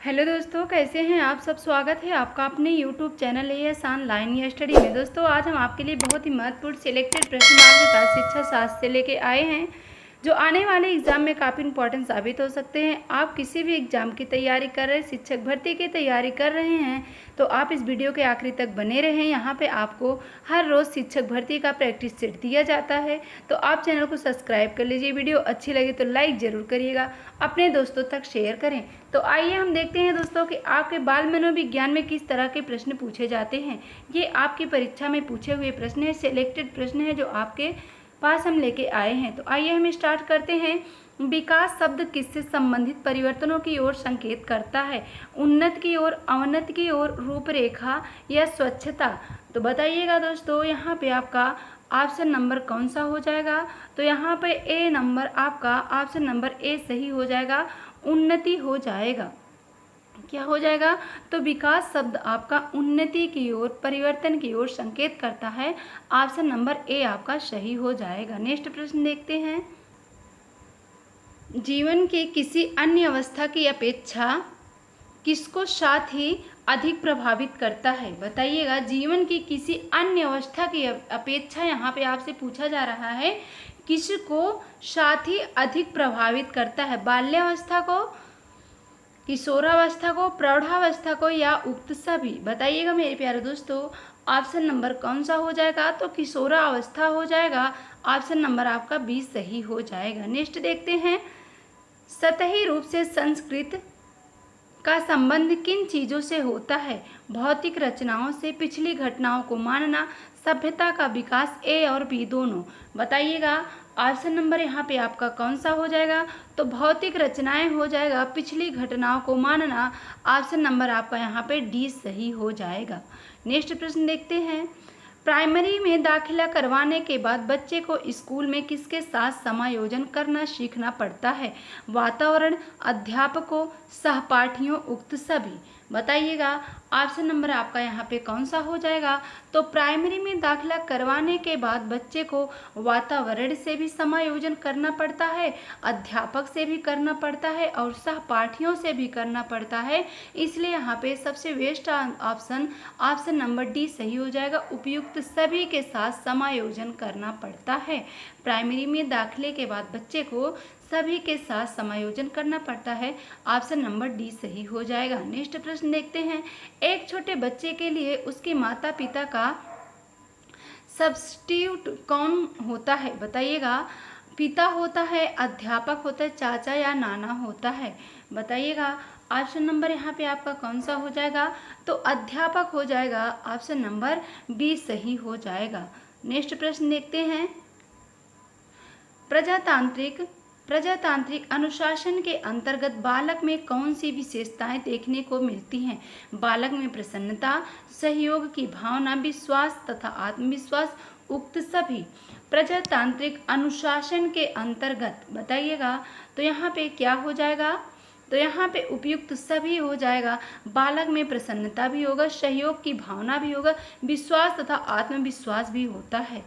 Hello दोस्तों, कैसे हैं आप सब। स्वागत है आपका अपने यूट्यूब चैनल AS ऑनलाइन या स्टडी में। दोस्तों आज हम आपके लिए बहुत ही महत्वपूर्ण सिलेक्टेड प्रश्न मार्ग शिक्षा शास्त्र से लेके आए हैं, जो आने वाले एग्जाम में काफ़ी इंपॉर्टेंट साबित हो सकते हैं। आप किसी भी एग्जाम की तैयारी कर रहे हैं, शिक्षक भर्ती की तैयारी कर रहे हैं, तो आप इस वीडियो के आखिरी तक बने रहें। यहाँ पे आपको हर रोज़ शिक्षक भर्ती का प्रैक्टिस सेट दिया जाता है, तो आप चैनल को सब्सक्राइब कर लीजिए। वीडियो अच्छी लगे तो लाइक ज़रूर करिएगा, अपने दोस्तों तक शेयर करें। तो आइए हम देखते हैं दोस्तों कि आपके बाल मनोविज्ञान में किस तरह के प्रश्न पूछे जाते हैं। ये आपकी परीक्षा में पूछे हुए प्रश्न है, सिलेक्टेड प्रश्न है जो आपके पास हम लेके आए हैं। तो आइए हम स्टार्ट करते हैं। विकास शब्द किससे संबंधित परिवर्तनों की ओर संकेत करता है? उन्नत की ओर, अवनत की ओर, रूपरेखा या स्वच्छता? तो बताइएगा दोस्तों, यहाँ पे आपका ऑप्शन नंबर कौन सा हो जाएगा? तो यहाँ पे ए नंबर आपका ऑप्शन नंबर ए सही हो जाएगा, उन्नति हो जाएगा। क्या हो जाएगा? तो विकास शब्द आपका उन्नति की ओर, परिवर्तन की ओर संकेत करता है। ऑप्शन नंबर ए आपका सही हो जाएगा। नेक्स्ट प्रश्न देखते हैं। जीवन की किसी अन्य अवस्था की अपेक्षा किसको साथ ही अधिक प्रभावित करता है? बताइएगा, जीवन की किसी अन्य अवस्था की अपेक्षा यहाँ पे आपसे पूछा जा रहा है, किसको साथ ही अधिक प्रभावित करता है? बाल्यावस्था को, किशोरावस्था को, प्रौढ़ावस्था को या उक्त सभी? बताइएगा मेरे प्यारे दोस्तों, ऑप्शन नंबर कौन सा हो जाएगा? तो किशोरावस्था हो जाएगा। ऑप्शन नंबर आपका 20 सही हो जाएगा। नेक्स्ट देखते हैं। सतही रूप से संस्कृत का संबंध किन चीज़ों से होता है? भौतिक रचनाओं से, पिछली घटनाओं को मानना, सभ्यता का विकास, ए और बी दोनों? बताइएगा, ऑप्शन नंबर यहाँ पे आपका कौन सा हो जाएगा? तो भौतिक रचनाएं हो जाएगा, पिछली घटनाओं को मानना। ऑप्शन नंबर आपका यहाँ पे डी सही हो जाएगा। नेक्स्ट प्रश्न देखते हैं। प्राइमरी में दाखिला करवाने के बाद बच्चे को स्कूल में किसके साथ समायोजन करना सीखना पड़ता है? वातावरण, अध्यापकों, सहपाठियों, उक्त सभी? बताइएगा, ऑप्शन नंबर आपका यहाँ पे कौन सा हो जाएगा? तो प्राइमरी में दाखिला करवाने के बाद बच्चे को वातावरण से भी समायोजन करना पड़ता है, अध्यापक से भी करना पड़ता है और सहपाठियों से भी करना पड़ता है। इसलिए यहाँ पे सबसे बेस्ट ऑप्शन नंबर डी सही हो जाएगा, उपयुक्त सभी के साथ समायोजन करना पड़ता है। प्राइमरी में दाखिले के बाद बच्चे को सभी के साथ समायोजन करना पड़ता है। ऑप्शन नंबर डी सही हो जाएगा। नेक्स्ट प्रश्न देखते हैं। एक छोटे बच्चे के लिए उसके माता पिता का सब्स्टिट्यूट कौन होता है? बताइएगा, पिता होता है, अध्यापक होता है, चाचा या नाना होता है? बताइएगा, ऑप्शन नंबर यहाँ पे आपका कौन सा हो जाएगा? तो अध्यापक हो जाएगा। ऑप्शन नंबर बी सही हो जाएगा। नेक्स्ट प्रश्न देखते हैं। प्रजातांत्रिक अनुशासन के अंतर्गत बालक में कौन सी विशेषताएं देखने को मिलती हैं? बालक में प्रसन्नता, सहयोग की भावना, विश्वास तथा आत्मविश्वास, उक्त सभी? प्रजातांत्रिक अनुशासन के अंतर्गत बताइएगा, तो यहाँ पे क्या हो जाएगा? तो यहाँ पे उपयुक्त सभी हो जाएगा। बालक में प्रसन्नता भी होगा, सहयोग की भावना भी होगा, विश्वास तथा आत्मविश्वास भी होता है।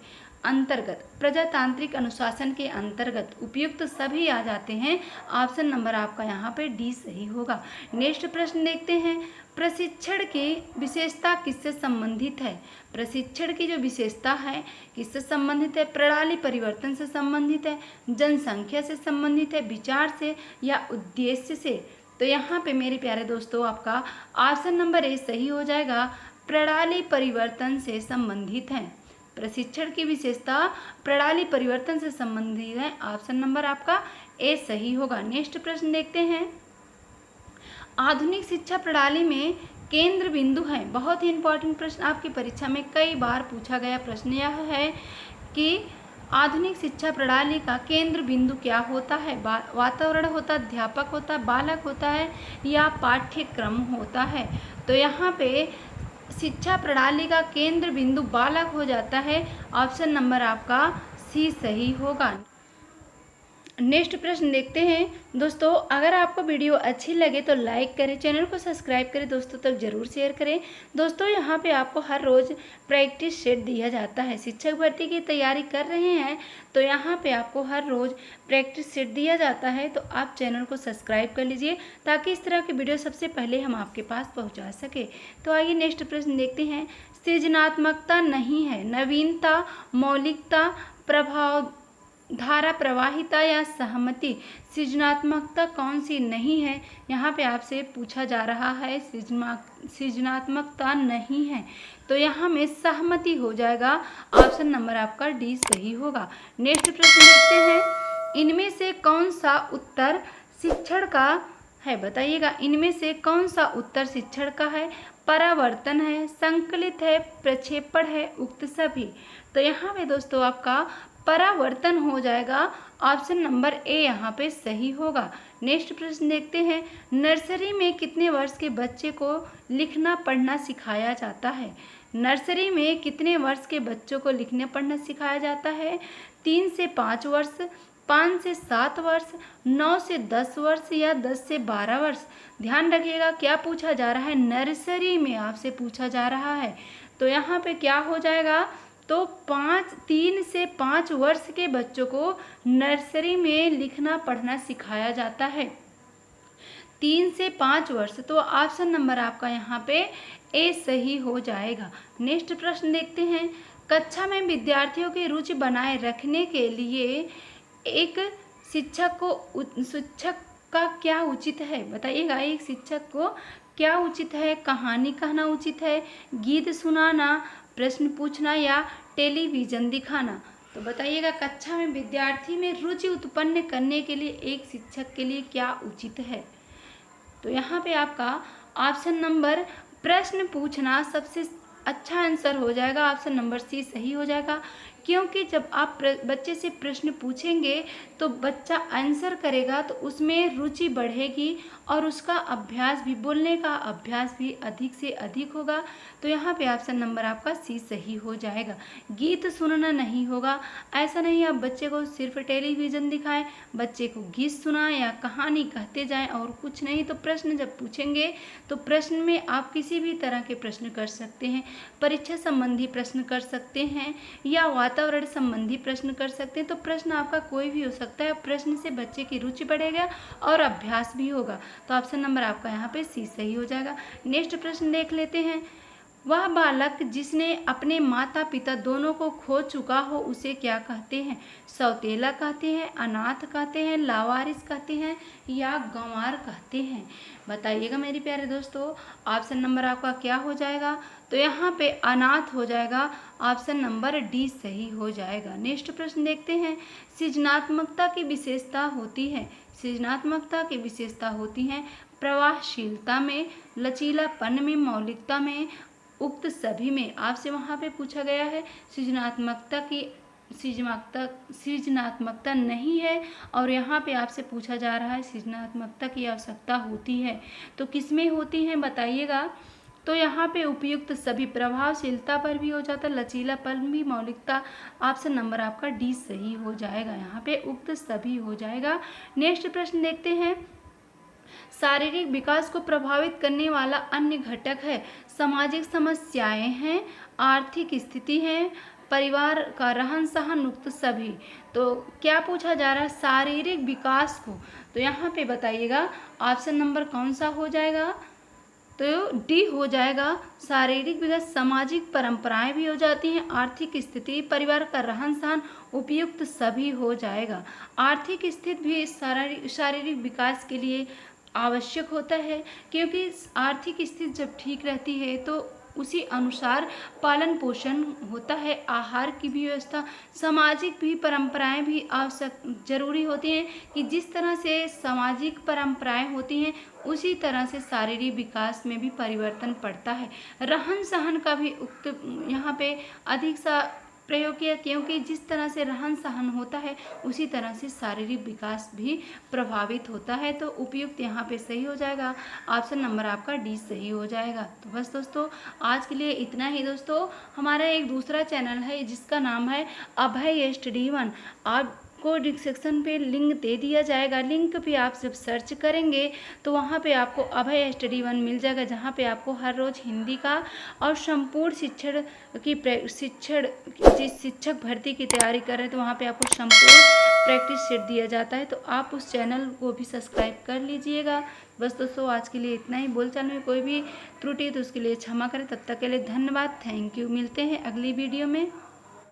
अंतर्गत, प्रजातांत्रिक अनुशासन के अंतर्गत उपयुक्त सभी आ जाते हैं। ऑप्शन नंबर आपका यहाँ पे डी सही होगा। नेक्स्ट प्रश्न देखते हैं। प्रशिक्षण की विशेषता किससे संबंधित है? प्रशिक्षण की जो विशेषता है किससे संबंधित है? प्रणाली परिवर्तन से संबंधित है, जनसंख्या से संबंधित है, विचार से या उद्देश्य से? तो यहाँ पे मेरे प्यारे दोस्तों आपका ऑप्शन नंबर ए सही हो जाएगा, प्रणाली परिवर्तन से संबंधित है। प्रशिक्षण की विशेषता प्रणाली परिवर्तन से संबंधित है। ऑप्शन नंबर आपका ए सही होगा। नेक्स्ट प्रश्न देखते हैं। आधुनिक शिक्षा प्रणाली में केंद्र बिंदु है। बहुत ही इंपॉर्टेंट प्रश्न, आपकी परीक्षा में कई बार पूछा गया प्रश्न यह है कि आधुनिक शिक्षा प्रणाली का केंद्र बिंदु क्या होता है? वातावरण होता है, अध्यापक होता है, बालक होता है या पाठ्यक्रम होता है? तो यहाँ पे शिक्षा प्रणाली का केंद्र बिंदु बालक हो जाता है। ऑप्शन नंबर आपका सी सही होगा। नेक्स्ट प्रश्न देखते हैं दोस्तों। अगर आपको वीडियो अच्छी लगे तो लाइक करें, चैनल को सब्सक्राइब करें, दोस्तों तक जरूर शेयर करें। दोस्तों यहाँ पे आपको हर रोज़ प्रैक्टिस सेट दिया जाता है। शिक्षक भर्ती की तैयारी कर रहे हैं तो यहाँ पे आपको हर रोज़ प्रैक्टिस सेट दिया जाता है, तो आप चैनल को सब्सक्राइब कर लीजिए ताकि इस तरह की वीडियो सबसे पहले हम आपके पास पहुँचा सके। तो आइए नेक्स्ट प्रश्न देखते हैं। सृजनात्मकता नहीं है नवीनता, मौलिकता, प्रभाव, धारा प्रवाहिता या सहमति। सृजनात्मकता कौन सी नहीं है, यहाँ पे आपसे पूछा जा रहा है। सृजनात्मकता नहीं है तो यहाँ में सहमति हो जाएगा। ऑप्शन नंबर आपका डी सही होगा। नेक्स्ट प्रश्न देखते हैं। इनमें से कौन सा उत्तर शिक्षण का है, बताइएगा। इनमें से कौन सा उत्तर शिक्षण का है? परावर्तन है, संकलित है, प्रक्षेपण है, उक्त सभी। तो यहाँ पे दोस्तों आपका परावर्तन हो जाएगा। ऑप्शन नंबर ए यहाँ पे सही होगा। नेक्स्ट प्रश्न देखते हैं। नर्सरी में कितने वर्ष के बच्चे को लिखना पढ़ना सिखाया जाता है? नर्सरी में कितने वर्ष के बच्चों को लिखना पढ़ना सिखाया जाता है? 3 से 5 वर्ष, 5 से 7 वर्ष, 9 से 10 वर्ष या 10 से 12 वर्ष। ध्यान रखिएगा क्या पूछा जा रहा है, नर्सरी में आपसे पूछा जा रहा है। तो यहाँ पे क्या हो जाएगा, तो 3 से 5 वर्ष के बच्चों को नर्सरी में लिखना पढ़ना सिखाया जाता है। 3 से 5 वर्ष, तो ऑप्शन नंबर आपका यहाँ पे ए सही हो जाएगा। नेक्स्ट प्रश्न देखते हैं। कक्षा में विद्यार्थियों की रुचि बनाए रखने के लिए एक शिक्षक का क्या उचित है, बताइएगा। एक शिक्षक को क्या उचित है? कहानी कहना उचित है, गीत सुनाना, प्रश्न पूछना या टेलीविज़न दिखाना। तो बताइएगा कक्षा में विद्यार्थी में रुचि उत्पन्न करने के लिए एक शिक्षक के लिए क्या उचित है? तो यहाँ पे आपका ऑप्शन नंबर प्रश्न पूछना सबसे अच्छा आंसर हो जाएगा। ऑप्शन नंबर सी सही हो जाएगा, क्योंकि जब आप बच्चे से प्रश्न पूछेंगे तो बच्चा आंसर करेगा तो उसमें रुचि बढ़ेगी और उसका अभ्यास भी, बोलने का अभ्यास भी अधिक से अधिक होगा। तो यहाँ पे ऑप्शन नंबर आपका सी सही हो जाएगा। गीत सुनना नहीं होगा, ऐसा नहीं आप बच्चे को सिर्फ टेलीविज़न दिखाएं, बच्चे को गीत सुनाएं या कहानी कहते जाएं और कुछ नहीं। तो प्रश्न जब पूछेंगे तो प्रश्न में आप किसी भी तरह के प्रश्न कर सकते हैं, परीक्षा संबंधी प्रश्न कर सकते हैं या वातावरण संबंधी प्रश्न कर सकते हैं। तो प्रश्न आपका कोई भी हो सकता है, प्रश्न से बच्चे की रुचि बढ़ेगा और अभ्यास भी होगा। तो ऑप्शन नंबर आपका यहाँ पे सी सही हो जाएगा। नेक्स्ट प्रश्न देख लेते हैं। वह बालक जिसने अपने माता पिता दोनों को खो चुका हो उसे क्या कहते हैं? सौतेला कहते हैं, अनाथ कहते हैं, लावारिस कहते हैं या गंवार कहते हैं? बताइएगा मेरे प्यारे दोस्तों, ऑप्शन नंबर आपका क्या हो जाएगा? तो यहाँ पे अनाथ हो जाएगा। ऑप्शन नंबर डी सही हो जाएगा। नेक्स्ट प्रश्न देखते हैं। सृजनात्मकता की विशेषता होती है, सृजनात्मकता की विशेषता होती है प्रवाहशीलता में, लचीलापन में, मौलिकता में, उक्त सभी में। आपसे वहाँ पे पूछा गया है सृजनात्मकता नहीं है और यहाँ पे आपसे पूछा जा रहा है सृजनात्मकता की आवश्यकता होती है। तो किस में होती है बताइएगा। तो यहाँ पे उपयुक्त सभी, प्रभावशीलता पर भी हो जाता है, लचीलापन भी, मौलिकता। ऑप्शन नंबर आपका डी सही हो जाएगा, यहाँ पे उक्त सभी हो जाएगा। नेक्स्ट प्रश्न देखते हैं। शारीरिक विकास को प्रभावित करने वाला अन्य घटक है, सामाजिक समस्याएं हैं, आर्थिक स्थिति है, परिवार का रहन सहन, उक्त सभी। तो क्या पूछा जा रहा है? शारीरिक विकास को। तो यहाँ पे बताइएगा ऑप्शन नंबर कौन सा हो जाएगा? तो डी हो जाएगा। शारीरिक विकास, सामाजिक परंपराएं भी हो जाती हैं, आर्थिक स्थिति, परिवार का रहन सहन, उपयुक्त सभी हो जाएगा। आर्थिक स्थिति भी शारीरिक विकास के लिए आवश्यक होता है, क्योंकि आर्थिक स्थिति जब ठीक रहती है तो उसी अनुसार पालन पोषण होता है, आहार की भी व्यवस्था, सामाजिक भी परंपराएं भी आवश्यक जरूरी होती हैं कि जिस तरह से सामाजिक परंपराएं होती हैं उसी तरह से शारीरिक विकास में भी परिवर्तन पड़ता है। रहन सहन का भी उक्त यहाँ पे अधिक सा प्रयोग किया, क्योंकि जिस तरह से रहन सहन होता है उसी तरह से शारीरिक विकास भी प्रभावित होता है। तो उपयुक्त यहाँ पे सही हो जाएगा। ऑप्शन नंबर आपका डी सही हो जाएगा। तो बस दोस्तों आज के लिए इतना ही। दोस्तों हमारा एक दूसरा चैनल है जिसका नाम है अभय स्टडी 1। आप को डिस्क्रिप्शन पे लिंक दे दिया जाएगा। लिंक पे आप जब सर्च करेंगे तो वहाँ पे आपको अभय स्टडी वन मिल जाएगा, जहाँ पे आपको हर रोज़ हिंदी का और संपूर्ण जिस शिक्षक भर्ती की तैयारी कर रहे हैं तो वहाँ पे आपको संपूर्ण प्रैक्टिस सेट दिया जाता है। तो आप उस चैनल को भी सब्सक्राइब कर लीजिएगा। बस दोस्तों, आज के लिए इतना ही। बोलचाल में कोई भी त्रुटि है तो उसके लिए क्षमा करें। तब तक के लिए धन्यवाद, थैंक यू। मिलते हैं अगली वीडियो में।